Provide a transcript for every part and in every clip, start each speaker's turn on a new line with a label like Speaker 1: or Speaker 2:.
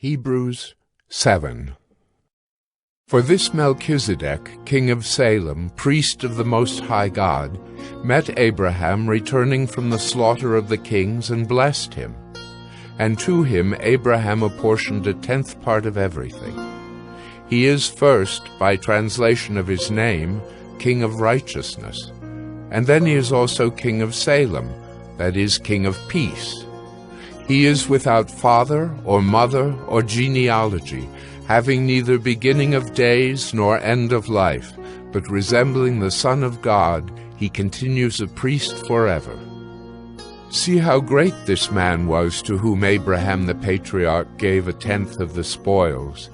Speaker 1: Hebrews 7. For this Melchizedek, king of Salem, priest of the Most High God, met Abraham returning from the slaughter of the kings and blessed him. And to him Abraham apportioned 1/10 part of everything. He is first, by translation of his name, King of Righteousness, and then he is also King of Salem, that is, King of Peace. He is without father or mother or genealogy, having neither beginning of days nor end of life, but resembling the Son of God, he continues a priest forever. See how great this man was, to whom Abraham the patriarch gave 1/10 of the spoils.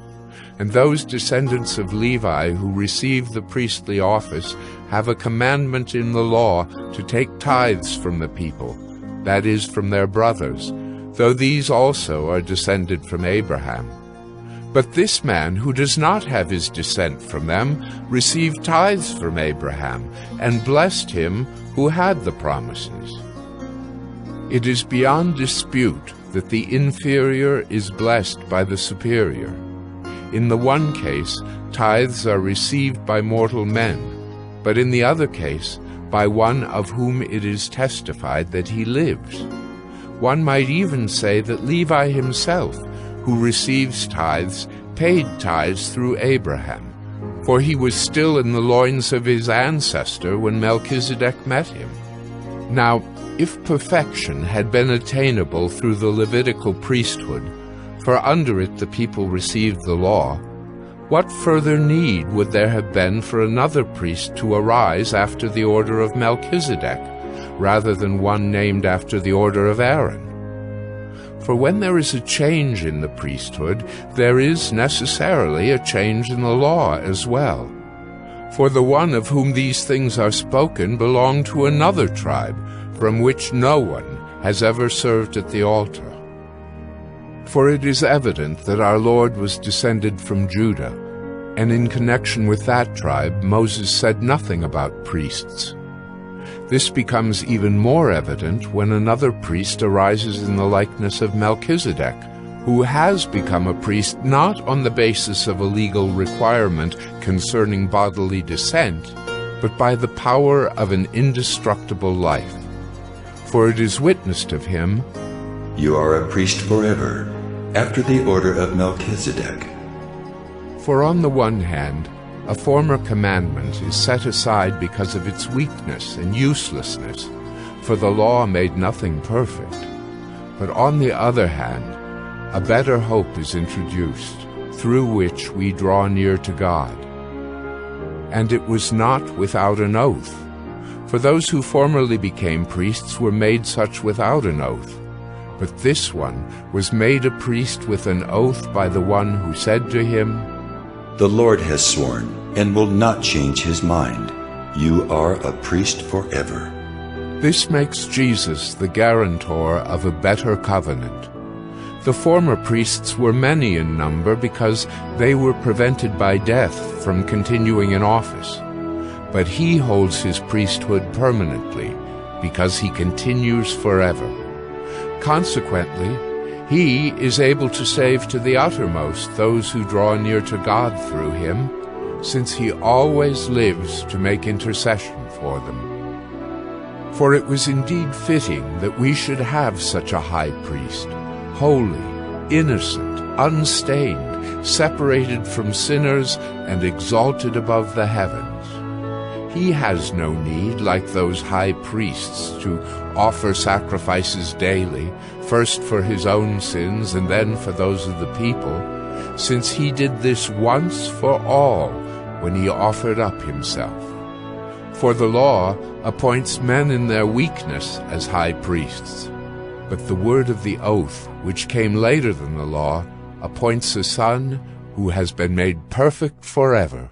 Speaker 1: And those descendants of Levi who receive the priestly office have a commandment in the law to take tithes from the people, that is, from their brothers, though these also are descended from Abraham. But this man, who does not have his descent from them, received tithes from Abraham, and blessed him who had the promises. It is beyond dispute that the inferior is blessed by the superior. In the one case, tithes are received by mortal men, but in the other case, by one of whom it is testified that he lives. One might even say that Levi himself, who receives tithes, paid tithes through Abraham, for he was still in the loins of his ancestor when Melchizedek met him. Now, if perfection had been attainable through the Levitical priesthood, for under it the people received the law, what further need would there have been for another priest to arise after the order of Melchizedek, rather than one named after the order of Aaron? For when there is a change in the priesthood, there is necessarily a change in the law as well. For the one of whom these things are spoken belonged to another tribe, from which no one has ever served at the altar. For it is evident that our Lord was descended from Judah, and in connection with that tribe Moses said nothing about priests. This becomes even more evident when another priest arises in the likeness of Melchizedek, who has become a priest not on the basis of a legal requirement concerning bodily descent, but by the power of an indestructible life. For it is witnessed of him,
Speaker 2: "You are a priest forever, after the order of Melchizedek."
Speaker 1: For on the one hand, a former commandment is set aside because of its weakness and uselessness, for the law made nothing perfect. But on the other hand, a better hope is introduced, through which we draw near to God. And it was not without an oath, for those who formerly became priests were made such without an oath. But this one was made a priest with an oath by the one who said to him,
Speaker 2: "The Lord has sworn, and will not change his mind. You are a priest forever."
Speaker 1: This makes Jesus the guarantor of a better covenant. The former priests were many in number because they were prevented by death from continuing in office. But he holds his priesthood permanently, because he continues forever. Consequently, he is able to save to the uttermost those who draw near to God through him, since he always lives to make intercession for them. For it was indeed fitting that we should have such a high priest, holy, innocent, unstained, separated from sinners, and exalted above the heavens. He has no need, like those high priests, to offer sacrifices daily, first for his own sins and then for those of the people, since he did this once for all when he offered up himself. For the law appoints men in their weakness as high priests, but the word of the oath, which came later than the law, appoints a son who has been made perfect forever.